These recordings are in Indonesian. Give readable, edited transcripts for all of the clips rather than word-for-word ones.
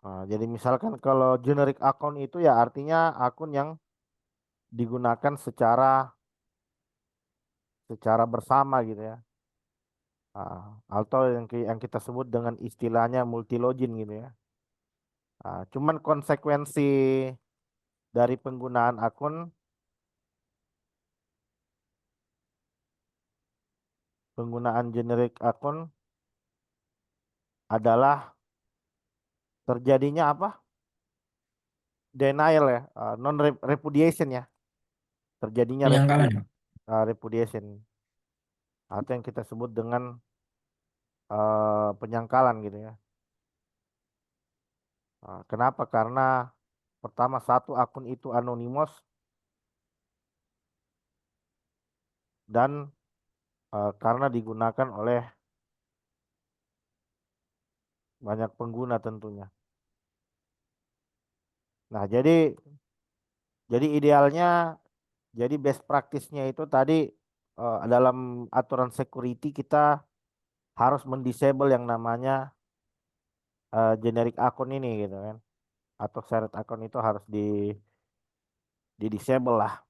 Nah, jadi misalkan kalau generic account itu ya artinya akun yang digunakan secara bersama gitu ya. Atau yang kita sebut dengan istilahnya multi login gitu ya. Cuman konsekuensi dari penggunaan generic akun adalah terjadinya apa? Denial ya, non repudiation ya. Terjadinya Penyangkalan, Pak. repudiation atau yang kita sebut dengan penyangkalan gitu ya. Kenapa? Karena pertama satu akun itu anonymous dan karena digunakan oleh banyak pengguna tentunya. Nah, jadi idealnya, jadi best practice-nya itu tadi dalam aturan security kita harus mendisable yang namanya generic akun ini gitu kan. Atau shared akun itu harus di disable lah.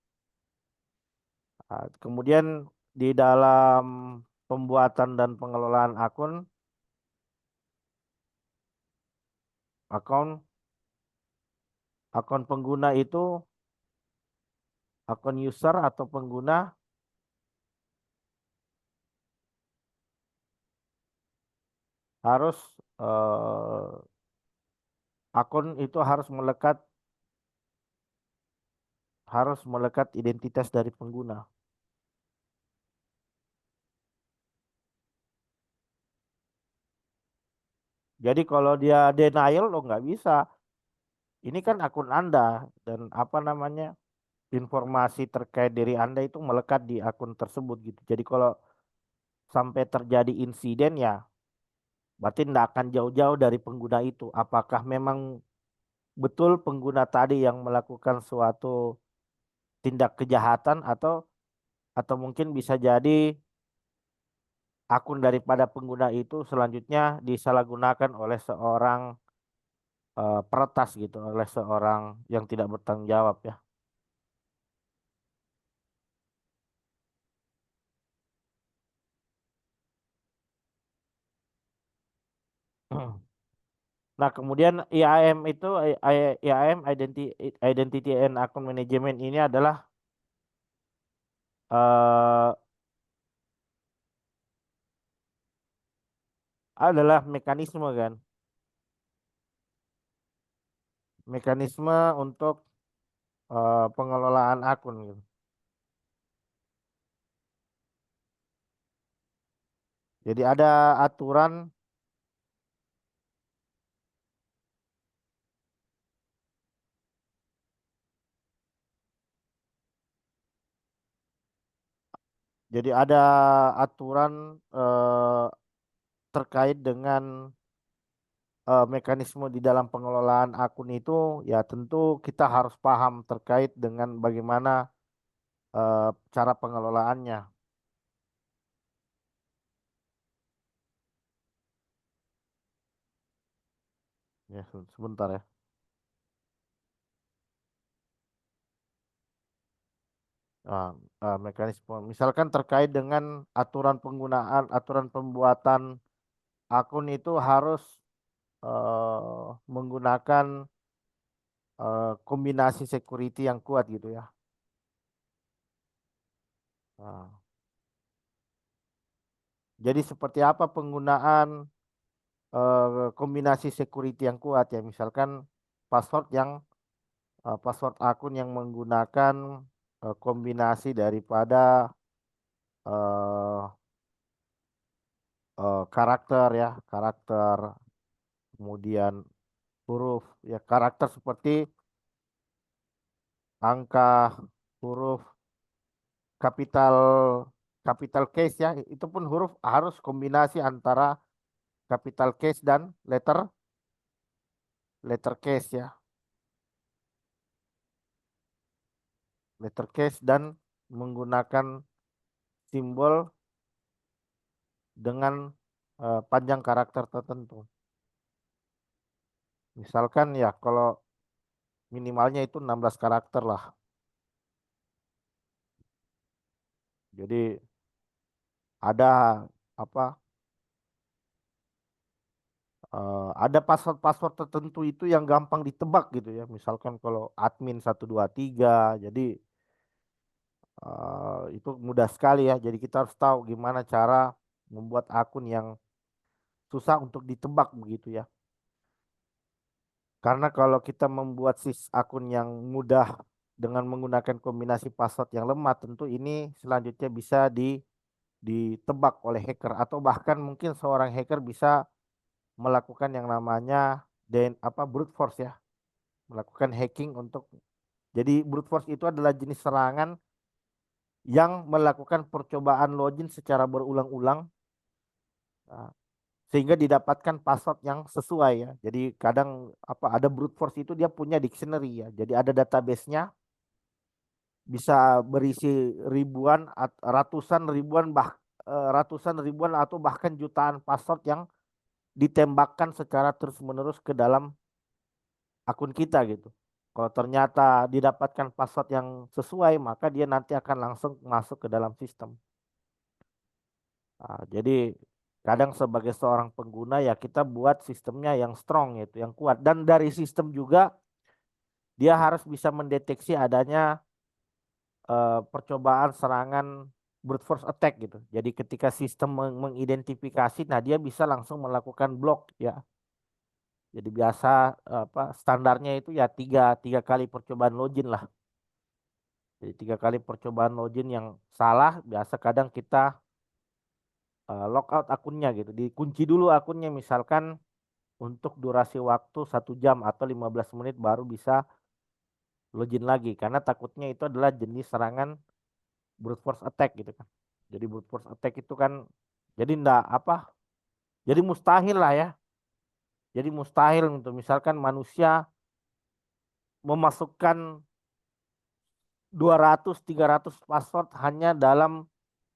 Kemudian di dalam pembuatan dan pengelolaan akun akun pengguna itu, akun user atau pengguna harus akun itu harus melekat identitas dari pengguna. Jadi kalau dia denial lo nggak bisa. Ini kan akun Anda dan apa namanya informasi terkait diri Anda itu melekat di akun tersebut gitu. Jadi kalau sampai terjadi insiden ya berarti tidak akan jauh-jauh dari pengguna itu. Apakah memang betul pengguna tadi yang melakukan suatu tindak kejahatan atau mungkin bisa jadi akun daripada pengguna itu selanjutnya disalahgunakan oleh seorang peretas gitu, oleh seorang yang tidak bertanggung jawab ya. Nah, kemudian IAM itu IAM Identity and Account Management ini adalah mekanisme kan, mekanisme untuk pengelolaan akun gitu. Jadi ada aturan, jadi ada aturan terkait dengan mekanisme di dalam pengelolaan akun itu ya tentu kita harus paham terkait dengan bagaimana cara pengelolaannya. Ya, sebentar ya. Ah, Mekanisme misalkan terkait dengan aturan pembuatan akun itu harus menggunakan kombinasi security yang kuat gitu ya. Nah, jadi seperti apa penggunaan kombinasi security yang kuat ya, misalkan password yang password akun yang menggunakan kombinasi daripada eh, karakter ya, karakter, kemudian huruf ya, karakter seperti angka, huruf, kapital kapital case ya, itu pun huruf harus kombinasi antara capital case dan letter case ya, letter case dan menggunakan simbol dengan panjang karakter tertentu. Misalkan ya kalau minimalnya itu 16 karakter lah. Jadi ada apa ada password-password tertentu itu yang gampang ditebak gitu ya. Misalkan kalau admin 123, jadi itu mudah sekali ya. Jadi kita harus tahu gimana cara membuat akun yang susah untuk ditebak begitu ya. Karena kalau kita membuat akun yang mudah dengan menggunakan kombinasi password yang lemah, tentu ini selanjutnya bisa ditebak oleh hacker atau bahkan mungkin seorang hacker bisa melakukan yang namanya brute force ya, melakukan hacking untuk jadi brute force itu adalah jenis serangan yang melakukan percobaan login secara berulang-ulang, nah, sehingga didapatkan password yang sesuai ya. Jadi kadang ada brute force itu dia punya dictionary ya. Jadi ada database-nya bisa berisi ribuan, ratusan ribuan atau bahkan jutaan password yang ditembakkan secara terus-menerus ke dalam akun kita gitu. Kalau ternyata didapatkan password yang sesuai, maka dia nanti akan langsung masuk ke dalam sistem. Nah, jadi kadang sebagai seorang pengguna ya kita buat sistemnya yang strong itu, yang kuat. Dan dari sistem juga dia harus bisa mendeteksi adanya percobaan serangan brute force attack gitu. Jadi ketika sistem mengidentifikasi, nah dia bisa langsung melakukan block ya. Jadi biasa standarnya itu ya tiga kali percobaan login lah. Jadi 3 kali percobaan login yang salah, biasa kadang kita logout akunnya gitu. Dikunci dulu akunnya misalkan untuk durasi waktu 1 jam atau 15 menit baru bisa login lagi. Karena takutnya itu adalah jenis serangan brute force attack gitu kan. Jadi brute force attack itu kan jadi enggak jadi mustahil lah ya. Jadi mustahil untuk misalkan manusia memasukkan 200-300 password hanya dalam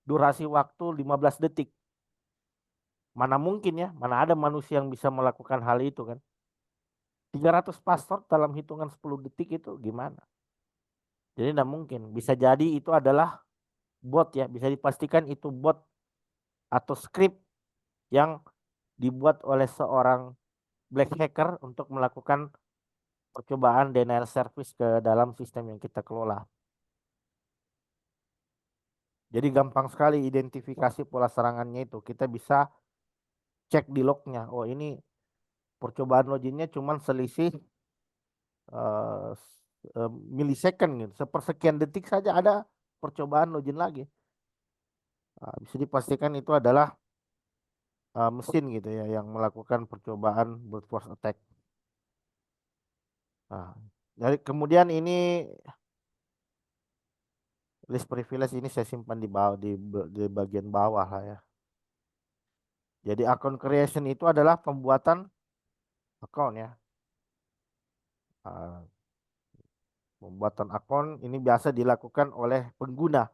durasi waktu 15 detik. Mana mungkin ya, mana ada manusia yang bisa melakukan hal itu kan. 300 password dalam hitungan 10 detik itu gimana? Jadi tidak mungkin. Bisa jadi itu adalah bot ya, bisa dipastikan itu bot atau script yang dibuat oleh seorang black hacker untuk melakukan percobaan denial service ke dalam sistem yang kita kelola. Jadi gampang sekali identifikasi pola serangannya itu. Kita bisa cek di lognya. Oh ini percobaan loginnya cuma selisih eh, milisecond gitu. Sepersekian detik saja ada percobaan login lagi. Nah, bisa dipastikan itu adalah mesin gitu ya yang melakukan percobaan brute force attack. Nah, dari kemudian ini list privilege ini saya simpan di bawah di bagian bawah lah ya. Jadi account creation itu adalah pembuatan account ya. Ah, pembuatan akun ini biasa dilakukan oleh pengguna.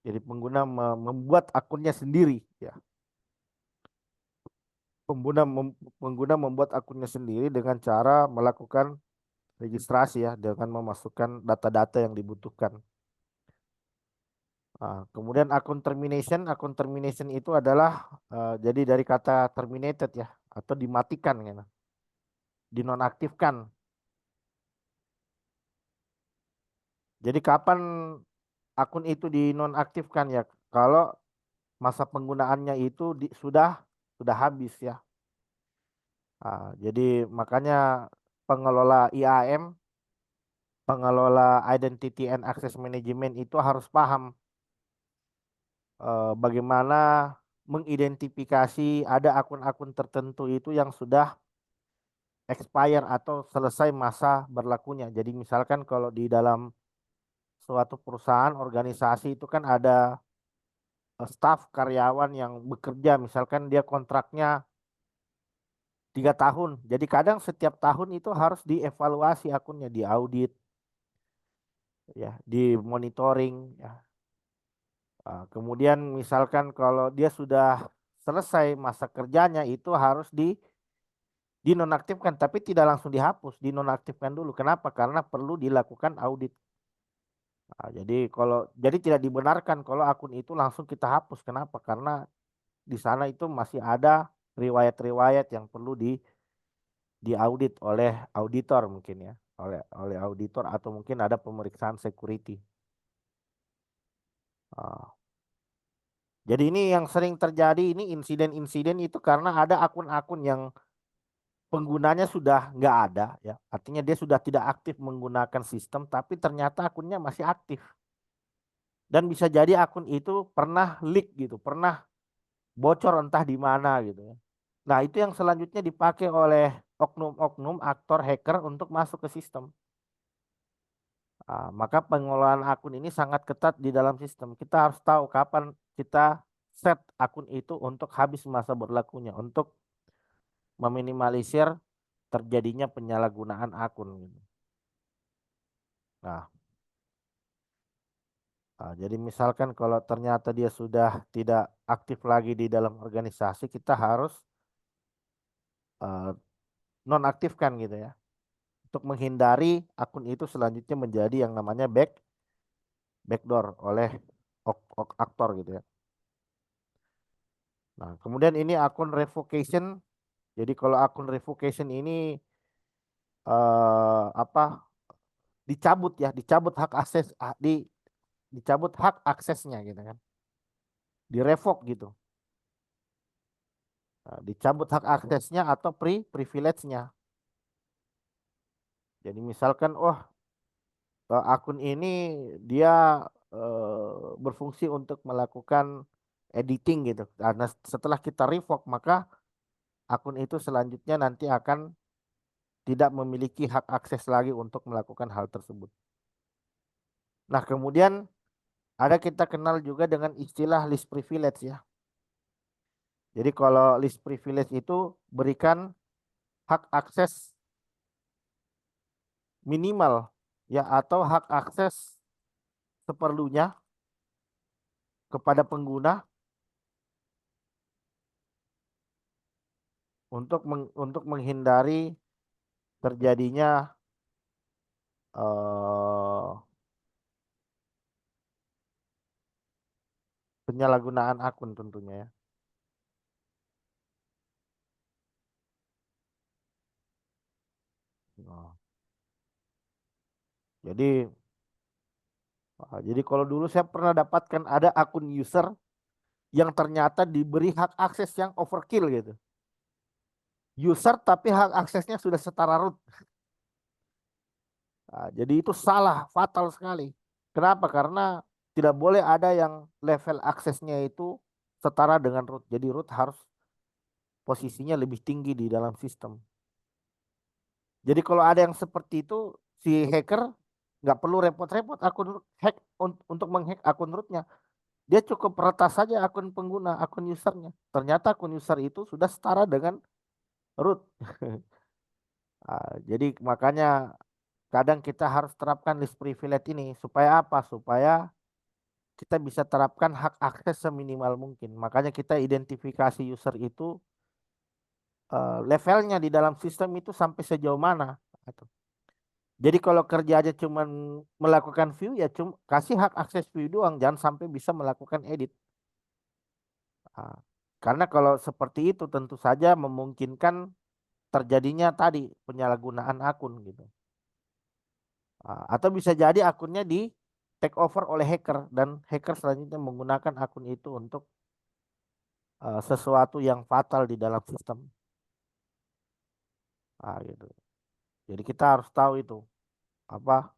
Jadi pengguna membuat akunnya sendiri ya. Pengguna membuat akunnya sendiri dengan cara melakukan registrasi ya dengan memasukkan data-data yang dibutuhkan. Kemudian akun termination itu adalah jadi dari kata terminated ya atau dimatikan gitu, dinonaktifkan. Jadi kapan akun itu dinonaktifkan ya? Kalau masa penggunaannya itu sudah habis ya. Jadi makanya pengelola IAM, pengelola Identity and Access Management itu harus paham bagaimana mengidentifikasi ada akun-akun tertentu itu yang sudah expire atau selesai masa berlakunya. Jadi misalkan kalau di dalam suatu perusahaan organisasi itu kan ada staf karyawan yang bekerja, misalkan dia kontraknya 3 tahun. Jadi kadang setiap tahun itu harus dievaluasi akunnya, diaudit, ya, di monitoring. Ya. Kemudian misalkan kalau dia sudah selesai masa kerjanya itu harus dinonaktifkan, tapi tidak langsung dihapus, dinonaktifkan dulu. Kenapa? Karena perlu dilakukan audit. Nah, jadi tidak dibenarkan kalau akun itu langsung kita hapus. Kenapa? Karena di sana itu masih ada riwayat-riwayat yang perlu diaudit oleh auditor mungkin ya, oleh auditor atau mungkin ada pemeriksaan security. Ah, jadi ini yang sering terjadi ini insiden-insiden itu karena ada akun-akun yang penggunanya sudah nggak ada ya, artinya dia sudah tidak aktif menggunakan sistem, tapi ternyata akunnya masih aktif dan bisa jadi akun itu pernah leak gitu, pernah bocor entah di mana gitu ya. Nah, itu yang selanjutnya dipakai oleh oknum-oknum aktor hacker untuk masuk ke sistem. Maka pengelolaan akun ini sangat ketat di dalam sistem. Kita harus tahu kapan kita set akun itu untuk habis masa berlakunya, untuk meminimalisir terjadinya penyalahgunaan akun gitu. Nah, jadi misalkan kalau ternyata dia sudah tidak aktif lagi di dalam organisasi, kita harus uh, nonaktifkan gitu ya, untuk menghindari akun itu selanjutnya menjadi yang namanya backdoor oleh aktor gitu ya. Nah, kemudian ini akun revocation. Jadi kalau akun revocation ini apa, dicabut ya, dicabut hak akses, dicabut hak aksesnya gitu kan, direvoke gitu. Nah, dicabut hak aksesnya atau privilege-nya. Jadi misalkan, oh, akun ini dia berfungsi untuk melakukan editing gitu. Karena setelah kita revoke, maka akun itu selanjutnya nanti akan tidak memiliki hak akses lagi untuk melakukan hal tersebut. Nah, kemudian ada kita kenal juga dengan istilah list privilege ya. Jadi kalau list privilege itu berikan hak akses minimal ya, atau hak akses seperlunya kepada pengguna untuk menghindari terjadinya eh, penyalahgunaan akun tentunya ya. Nah, jadi jadi kalau dulu saya pernah dapatkan ada akun user yang ternyata diberi hak akses yang overkill gitu. User tapi hak aksesnya sudah setara root. Nah, jadi itu salah, fatal sekali. Kenapa? Karena tidak boleh ada yang level aksesnya itu setara dengan root. Jadi root harus posisinya lebih tinggi di dalam sistem. Jadi kalau ada yang seperti itu, si hacker nggak perlu repot-repot akun hack untuk menghack akun rootnya. Dia cukup retas saja akun pengguna, akun usernya. Ternyata akun user itu sudah setara dengan root. Jadi makanya kadang kita harus terapkan list privilege ini supaya apa? Supaya kita bisa terapkan hak akses seminimal mungkin. Makanya kita identifikasi user itu levelnya di dalam sistem itu sampai sejauh mana. Gitu. Jadi kalau kerjanya cuma melakukan view ya cuma kasih hak akses view doang, jangan sampai bisa melakukan edit. Ah, karena kalau seperti itu tentu saja memungkinkan terjadinya tadi penyalahgunaan akun gitu. Atau bisa jadi akunnya di take over oleh hacker dan hacker selanjutnya menggunakan akun itu untuk sesuatu yang fatal di dalam sistem. Gitu. Jadi kita harus tahu itu apa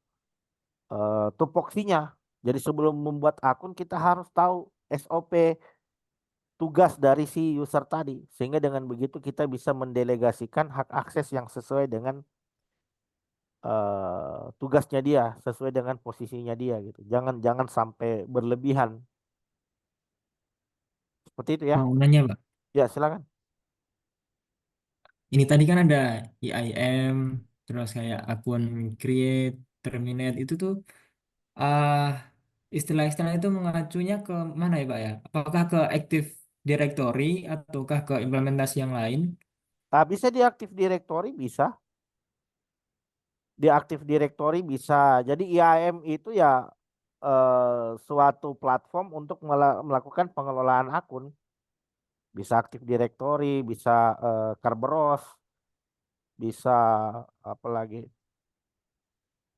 tupoksinya. Jadi sebelum membuat akun kita harus tahu SOP tugas dari si user tadi, sehingga dengan begitu kita bisa mendelegasikan hak akses yang sesuai dengan tugasnya dia, sesuai dengan posisinya dia gitu. Jangan jangan sampai berlebihan. Seperti itu ya. Mau nanya, Pak. Ya, silakan. Ini tadi kan ada IIM, terus kayak akun create, terminate itu tuh ah istilah-istilah itu mengacunya ke mana ya, Pak ya? Apakah ke Active Directory ataukah ke implementasi yang lain? Bisa di Active Directory bisa, di Active Directory bisa. Jadi IAM itu ya suatu platform untuk melakukan pengelolaan akun. Bisa Active Directory, bisa Kerberos, bisa apa lagi?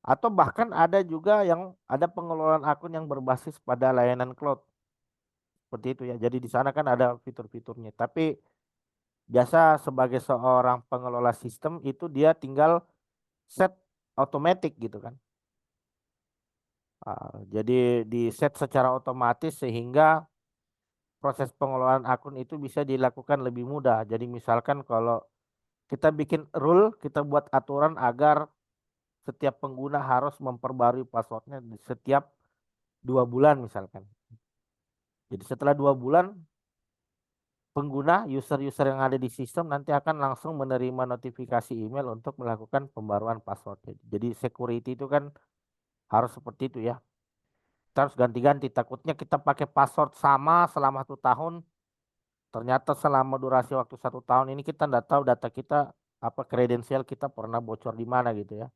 Atau bahkan ada juga yang ada pengelolaan akun yang berbasis pada layanan cloud. Seperti itu ya. Jadi di sana kan ada fitur-fiturnya. Tapi biasa sebagai seorang pengelola sistem itu dia tinggal set otomatis gitu kan. Jadi di set secara otomatis sehingga proses pengelolaan akun itu bisa dilakukan lebih mudah. Jadi misalkan kalau kita bikin rule, kita buat aturan agar setiap pengguna harus memperbarui passwordnya setiap 2 bulan misalkan. Jadi setelah 2 bulan pengguna user-user yang ada di sistem nanti akan langsung menerima notifikasi email untuk melakukan pembaruan password. Jadi security itu kan harus seperti itu ya. Kita harus ganti-ganti. Takutnya kita pakai password sama selama 1 tahun, ternyata selama durasi waktu 1 tahun ini kita nggak tahu data kita apa kredensial kita pernah bocor di mana gitu ya.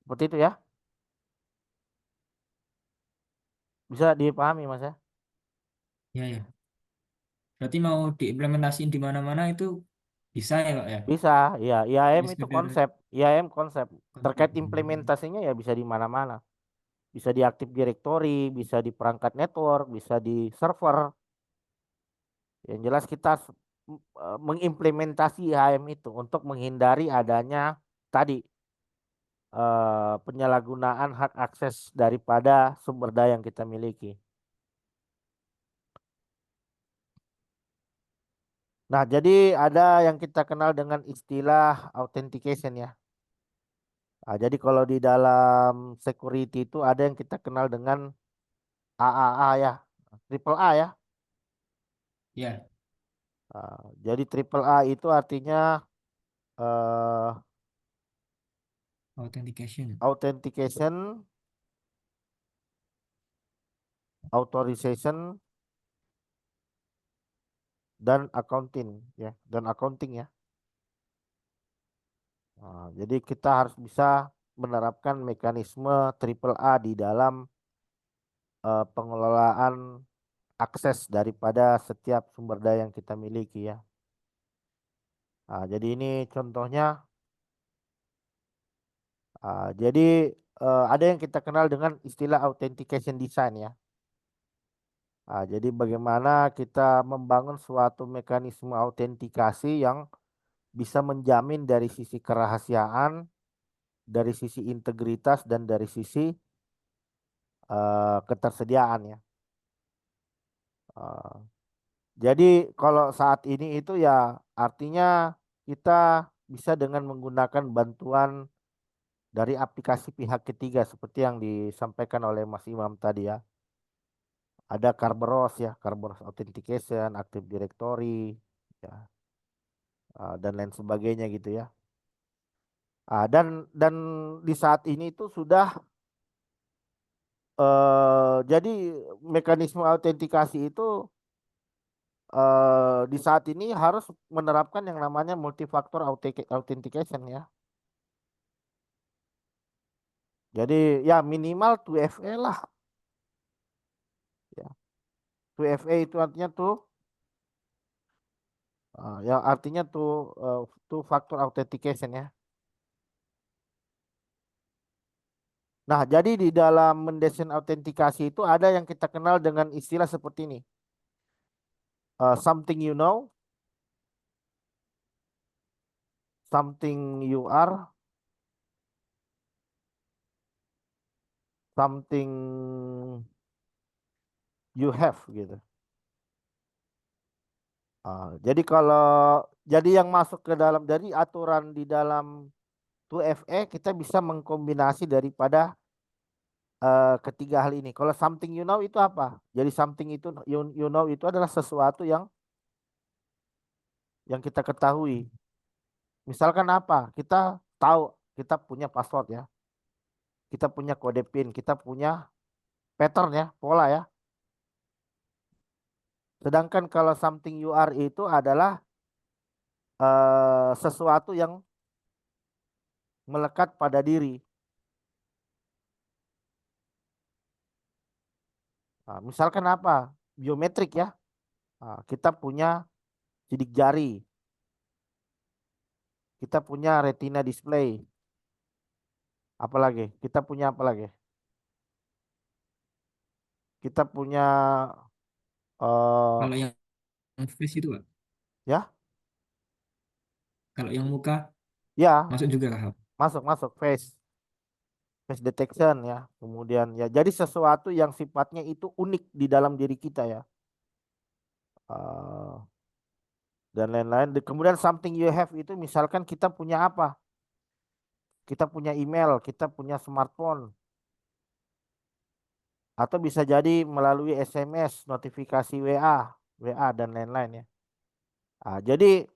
Seperti itu ya. Bisa dipahami Mas ya? Ya, ya. Berarti mau diimplementasiin di mana-mana itu bisa ya, Kak ya? Bisa, ya. IAM Jadi itu sekedar konsep. IAM konsep. konsep. Terkait implementasinya ya bisa di mana-mana. Bisa di Active Directory, bisa di perangkat network, bisa di server. Yang jelas kita harus mengimplementasi IAM itu untuk menghindari adanya tadi penyalahgunaan hak akses daripada sumber daya yang kita miliki. Nah, jadi ada yang kita kenal dengan istilah authentication ya. Nah, jadi kalau di dalam security itu ada yang kita kenal dengan AAA ya, triple A ya. Ya, Jadi triple A itu artinya eh, authentication. authentication, authorization, dan accounting ya, dan accounting ya. Jadi kita harus bisa menerapkan mekanisme triple A di dalam pengelolaan akses daripada setiap sumber daya yang kita miliki ya. Jadi ini contohnya. Jadi ada yang kita kenal dengan istilah authentication design ya. Jadi bagaimana kita membangun suatu mekanisme autentikasi yang bisa menjamin dari sisi kerahasiaan, dari sisi integritas dan dari sisi ketersediaan ya. Eh, jadi kalau saat ini itu ya artinya kita bisa dengan menggunakan bantuan dari aplikasi pihak ketiga seperti yang disampaikan oleh Mas Imam tadi ya. Ada Kerberos ya, Kerberos Authentication, Active Directory, ya, dan lain sebagainya gitu ya. Dan di saat ini itu sudah jadi mekanisme autentikasi itu di saat ini harus menerapkan yang namanya multifaktor authentication ya. Jadi ya minimal 2FA lah ya. 2FA itu artinya tuh ya artinya tuh two factor authentication ya. Nah, jadi di dalam mendesain autentikasi itu ada yang kita kenal dengan istilah seperti ini. Something you know, something you are, something you have gitu. Jadi kalau jadi yang masuk ke dalam dari aturan di dalam 2FA kita bisa mengkombinasi daripada ketiga hal ini. Kalau something you know itu apa? Jadi something itu you know itu adalah sesuatu yang kita ketahui. Misalkan apa? Kita tahu kita punya password ya. Kita punya kode PIN, kita punya pattern ya, pola ya. Sedangkan kalau something you are itu adalah sesuatu yang melekat pada diri. Nah, misalkan apa? Biometrik ya. Nah, kita punya sidik jari, kita punya retina display, apalagi? Kita punya apa lagi? Kita punya Kalau eh yang face itu, Pak. ya, Kalau yang muka ya, masuk juga kah? masuk masuk face detection ya. Kemudian ya, jadi sesuatu yang sifatnya itu unik di dalam diri kita ya. Eh, dan lain-lain. Kemudian something you have itu misalkan kita punya apa? Kita punya email, kita punya smartphone, atau bisa jadi melalui SMS, notifikasi WA dan lain-lain ya. Ah, jadi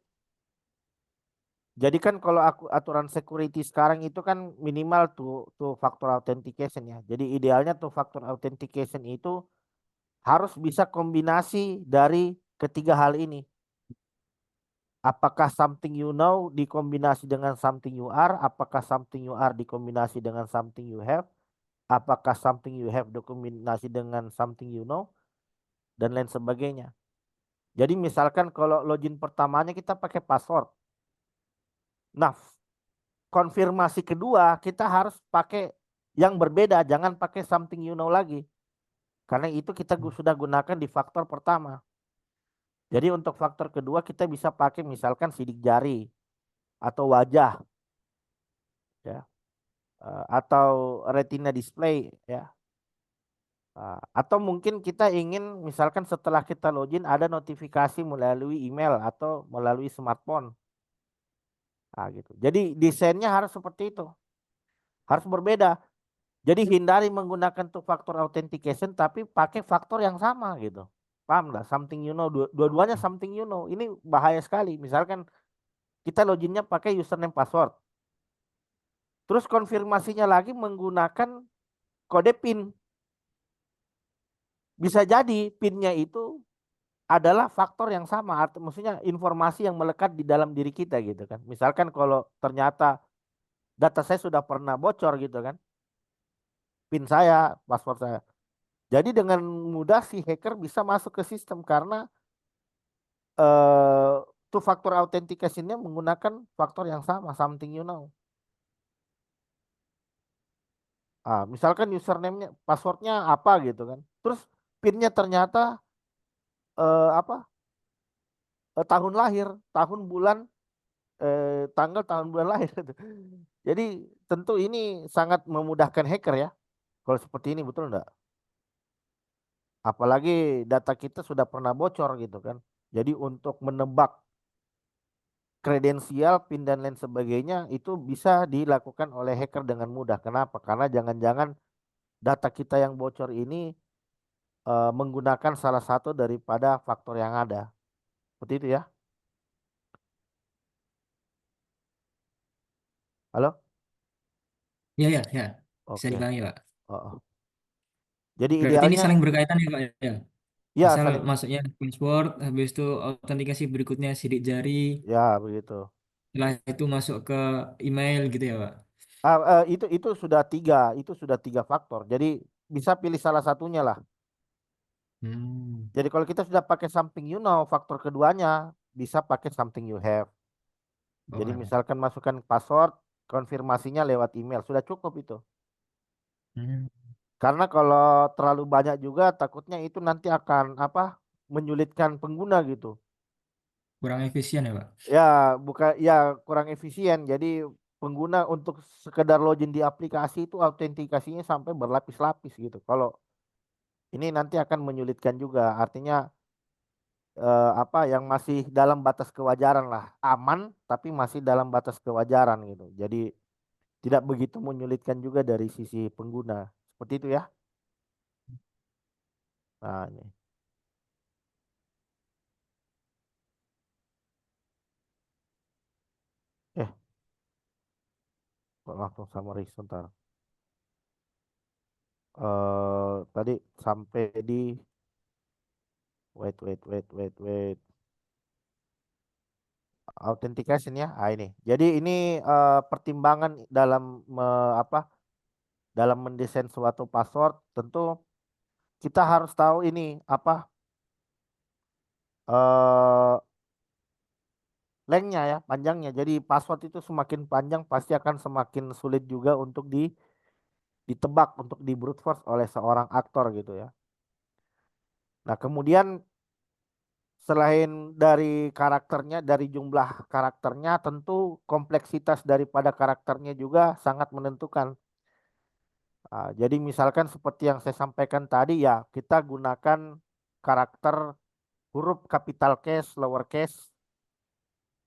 kan kalau aku aturan security sekarang itu kan minimal tuh factor authentication ya. Jadi idealnya tuh factor authentication itu harus bisa kombinasi dari ketiga hal ini. Apakah something you know dikombinasi dengan something you are? Apakah something you are dikombinasi dengan something you have? Apakah something you have dikombinasi dengan something you know? Dan lain sebagainya. Jadi misalkan kalau login pertamanya kita pakai password. Nah, konfirmasi kedua kita harus pakai yang berbeda, jangan pakai something you know lagi. Karena itu kita sudah gunakan di faktor pertama. Jadi untuk faktor kedua kita bisa pakai misalkan sidik jari atau wajah ya, atau retina display ya. Atau mungkin kita ingin misalkan setelah kita login ada notifikasi melalui email atau melalui smartphone. Gitu. Jadi desainnya harus seperti itu, harus berbeda. Jadi hindari menggunakan tuh faktor authentication tapi pakai faktor yang sama gitu. Paham nggak? Something you know, dua-duanya something you know. Ini bahaya sekali. Misalkan kita loginnya pakai username password. Terus konfirmasinya lagi menggunakan kode PIN. Bisa jadi PIN-nya itu adalah faktor yang sama. Maksudnya informasi yang melekat di dalam diri kita gitu kan. Misalkan kalau ternyata data saya sudah pernah bocor gitu kan. PIN saya, password saya. Jadi dengan mudah si hacker bisa masuk ke sistem karena eh two factor authentication-nya menggunakan faktor yang sama, something you know. Misalkan username-nya, password-nya apa gitu kan. Terus PIN-nya ternyata apa? Tahun lahir, tahun bulan, tanggal tahun bulan lahir. Jadi tentu ini sangat memudahkan hacker ya. Kalau seperti ini betul enggak? Apalagi data kita sudah pernah bocor gitu kan. Jadi untuk menebak kredensial, PIN dan lain sebagainya itu bisa dilakukan oleh hacker dengan mudah. Kenapa? Karena jangan-jangan data kita yang bocor ini menggunakan salah satu daripada faktor yang ada. Seperti itu ya. Halo? Ya, ya, ya. Bisa Oke. dipahami, Pak. Oh, oh. Jadi Berarti ini idealnya saling berkaitan ya, Pak, ya. ya Misal saling masuknya password, habis itu autentikasi berikutnya sidik jari, ya begitu. setelah itu masuk ke email gitu ya, Pak. Itu sudah tiga faktor. Jadi bisa pilih salah satunya lah. Hmm. Jadi kalau kita sudah pakai something you know, faktor keduanya bisa pakai something you have. Oh, Jadi alah. misalkan masukkan password, konfirmasinya lewat email, sudah cukup itu. Hmm. Karena kalau terlalu banyak juga takutnya itu nanti akan apa? Menyulitkan pengguna gitu. Kurang efisien ya, Pak. Ya, bukan ya kurang efisien. Jadi pengguna untuk sekedar login di aplikasi itu autentikasinya sampai berlapis-lapis gitu. Kalau ini nanti akan menyulitkan juga. Artinya apa yang masih dalam batas kewajaran lah, aman tapi masih dalam batas kewajaran gitu. Jadi tidak begitu menyulitkan juga dari sisi pengguna. Seperti itu ya. Nah, ini. Eh, kok langsung summary sebentar. Tadi sampai di wait. authentication ya. Ah, ini. Jadi ini pertimbangan dalam apa? Dalam mendesain suatu password tentu kita harus tahu ini apa eh lengthnya ya, panjangnya. Jadi password itu semakin panjang pasti akan semakin sulit juga untuk ditebak untuk di brute force oleh seorang aktor gitu ya. Nah, kemudian selain dari karakternya, dari jumlah karakternya, tentu kompleksitas daripada karakternya juga sangat menentukan. Jadi misalkan seperti yang saya sampaikan tadi ya, kita gunakan karakter huruf capital case, lower case,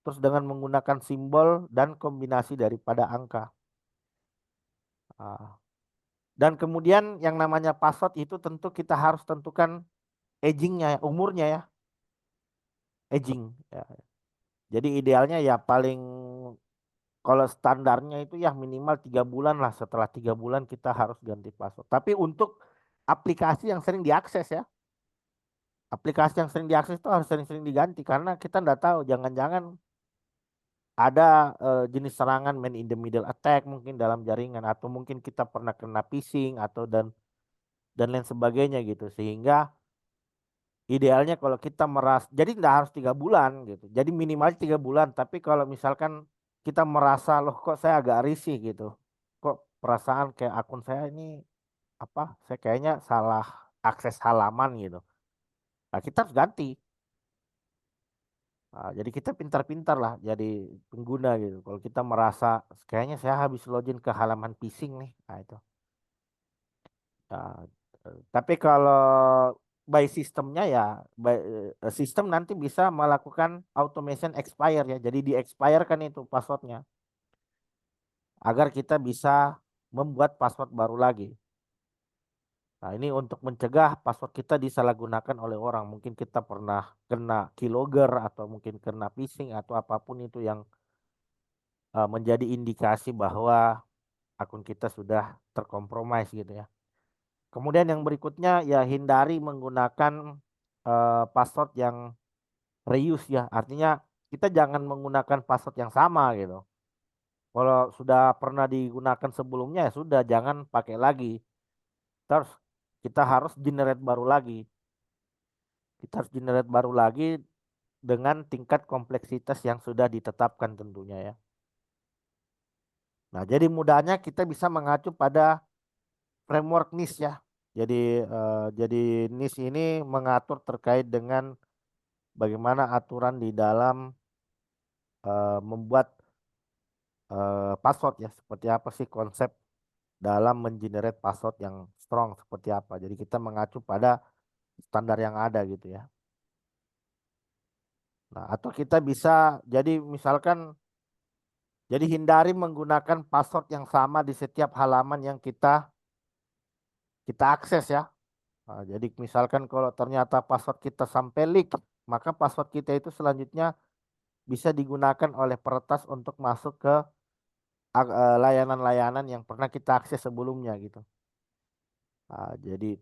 terus dengan menggunakan simbol dan kombinasi daripada angka. Ah, Dan kemudian yang namanya password itu tentu kita harus tentukan agingnya, ya, umurnya ya, aging. Ya. Jadi idealnya ya paling kalau standarnya itu ya minimal 3 bulan lah. Setelah 3 bulan kita harus ganti password. Tapi untuk aplikasi yang sering diakses ya, aplikasi yang sering diakses itu harus sering-sering diganti karena kita nggak tahu, jangan-jangan ada jenis serangan man in the middle attack mungkin dalam jaringan atau mungkin kita pernah kena phishing atau dan lain sebagainya gitu sehingga idealnya kalau kita jadi nggak harus 3 bulan gitu. Jadi minimal 3 bulan. Tapi kalau misalkan kita merasa loh kok saya agak risih gitu, kok perasaan kayak akun saya ini apa? Saya kayaknya salah akses halaman gitu. Nah, kita harus ganti. Jadi kita pintar-pintar lah jadi pengguna gitu. Kalau kita merasa kayaknya saya habis login ke halaman phishing nih, nah itu. Nah, tapi kalau by sistemnya ya, sistem nanti bisa melakukan automation expire ya. Jadi di expire kan itu passwordnya agar kita bisa membuat password baru lagi. Nah, ini untuk mencegah password kita disalahgunakan oleh orang. Mungkin kita pernah kena keylogger atau mungkin kena phishing atau apapun itu yang menjadi indikasi bahwa akun kita sudah terkompromis gitu ya. Kemudian yang berikutnya ya hindari menggunakan password yang reuse ya. Artinya kita jangan menggunakan password yang sama gitu. Kalau sudah pernah digunakan sebelumnya ya sudah jangan pakai lagi. Terus kita harus generate baru lagi. Kita harus generate baru lagi dengan tingkat kompleksitas yang sudah ditetapkan tentunya ya. Nah, jadi mudahnya kita bisa mengacu pada framework NIST ya. Jadi NIST ini mengatur terkait dengan bagaimana aturan di dalam membuat password ya. Seperti apa sih konsep dalam mengenerate password yang strong seperti apa. Jadi kita mengacu pada standar yang ada gitu ya. Nah, atau kita bisa jadi misalkan jadi hindari menggunakan password yang sama di setiap halaman yang kita akses ya. Jadi misalkan kalau ternyata password kita sampai leak, maka password kita itu selanjutnya bisa digunakan oleh peretas untuk masuk ke layanan-layanan yang pernah kita akses sebelumnya gitu. Jadi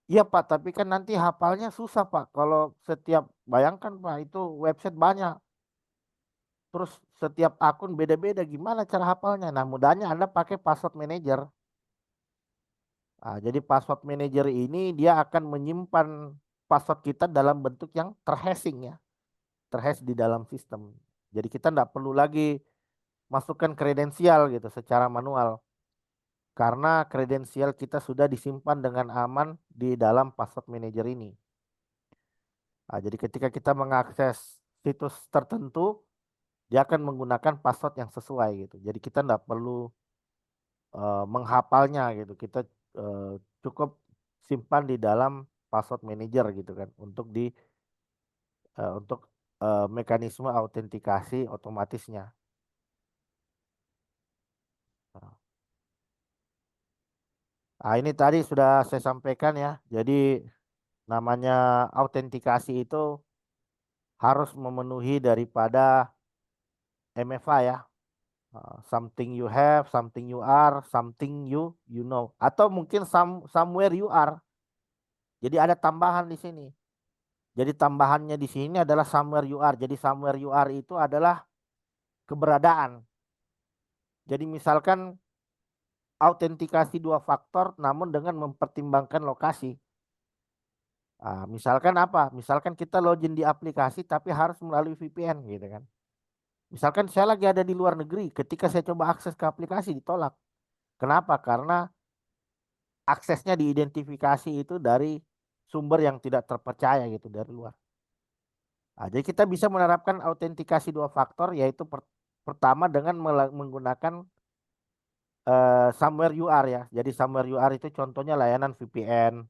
iya Pak, tapi kan nanti hafalnya susah Pak. Kalau setiap bayangkan Pak itu website banyak, terus setiap akun beda-beda. Gimana cara hafalnya? Nah, mudahnya Anda pakai password manager. Jadi password manager ini dia akan menyimpan password kita dalam bentuk yang terhashing ya, terhash di dalam sistem. Jadi kita tidak perlu lagi masukkan kredensial gitu secara manual karena kredensial kita sudah disimpan dengan aman di dalam password manager ini. Jadi ketika kita mengakses situs tertentu, dia akan menggunakan password yang sesuai gitu. Jadi kita tidak perlu menghafalnya gitu. Kita eh, cukup simpan di dalam password manager gitu kan untuk mekanisme autentikasi otomatisnya. Nah, ini tadi sudah saya sampaikan ya. Jadi namanya autentikasi itu harus memenuhi daripada MFA ya. Something you have, something you are, something you know. Atau mungkin somewhere you are. Jadi ada tambahan di sini. Jadi tambahannya di sini adalah somewhere you are. Jadi somewhere you are itu adalah keberadaan. Jadi misalkan autentikasi dua faktor namun dengan mempertimbangkan lokasi. Misalkan apa? Misalkan kita login di aplikasi tapi harus melalui VPN gitu kan. Misalkan saya lagi ada di luar negeri, ketika saya coba akses ke aplikasi ditolak. Kenapa? Karena aksesnya diidentifikasi itu dari sumber yang tidak terpercaya gitu dari luar. Jadi kita bisa menerapkan autentikasi dua faktor yaitu pertama dengan menggunakan somewhere you are ya. Jadi somewhere you are itu contohnya layanan VPN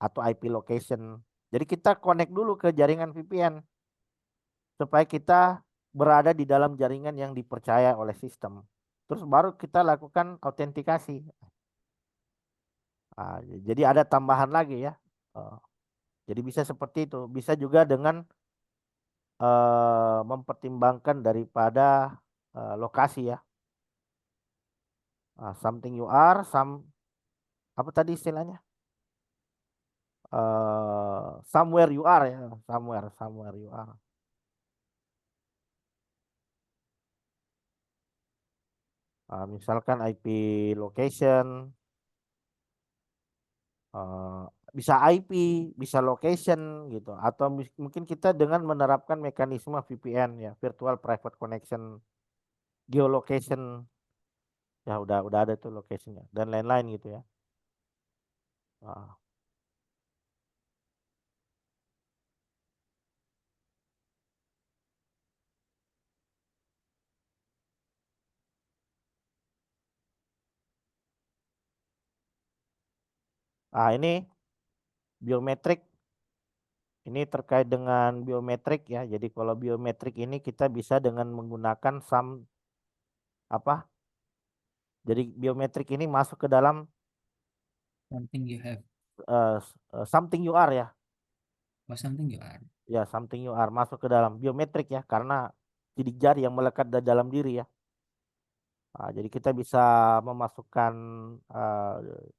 atau IP location. Jadi kita connect dulu ke jaringan VPN supaya kita berada di dalam jaringan yang dipercaya oleh sistem. Terus baru kita lakukan autentikasi. Ah, jadi ada tambahan lagi ya. Eh, jadi bisa seperti itu. Bisa juga dengan mempertimbangkan daripada lokasi ya. Something you are, apa tadi istilahnya? Somewhere you are ya, somewhere you are. Misalkan IP location, eh, bisa IP, bisa location gitu, atau mungkin kita dengan menerapkan mekanisme VPN ya, virtual private connection, geolocation, ya udah ada tuh locationnya dan lain-lain gitu ya. Ah, ini biometrik, ini terkait dengan biometrik ya. Jadi kalau biometrik ini kita bisa dengan menggunakan apa? Jadi biometrik ini masuk ke dalam Something you have. something you are ya. Or something you are. Ya, something you are masuk ke dalam biometrik ya, karena sidik jari yang melekat di dalam diri ya. Jadi kita bisa memasukkan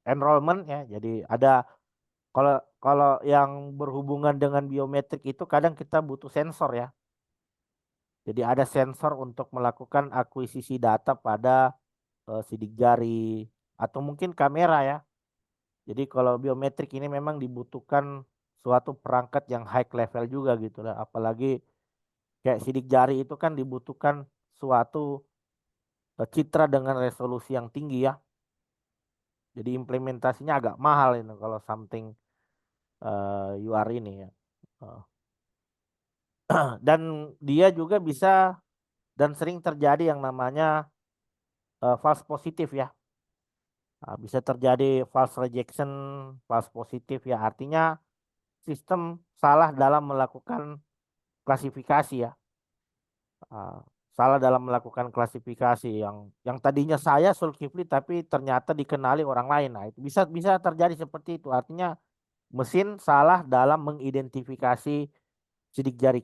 enrollment ya. Jadi ada kalau kalau yang berhubungan dengan biometrik itu kadang kita butuh sensor ya. Jadi ada sensor untuk melakukan akuisisi data pada sidik jari atau mungkin kamera ya. Jadi kalau biometrik ini memang dibutuhkan suatu perangkat yang high level juga gitu lah. Apalagi kayak sidik jari itu kan dibutuhkan suatu citra dengan resolusi yang tinggi ya. Jadi implementasinya agak mahal ini kalau something UR ini ya. Eh, Dan dia juga bisa dan sering terjadi yang namanya false positif ya. Bisa terjadi false rejection, false positif ya. Artinya sistem salah dalam melakukan klasifikasi ya. Ah, Salah dalam melakukan klasifikasi yang tadinya saya Zulkifli tapi ternyata dikenali orang lain. Nah, itu bisa bisa terjadi seperti itu. Artinya mesin salah dalam mengidentifikasi sidik jari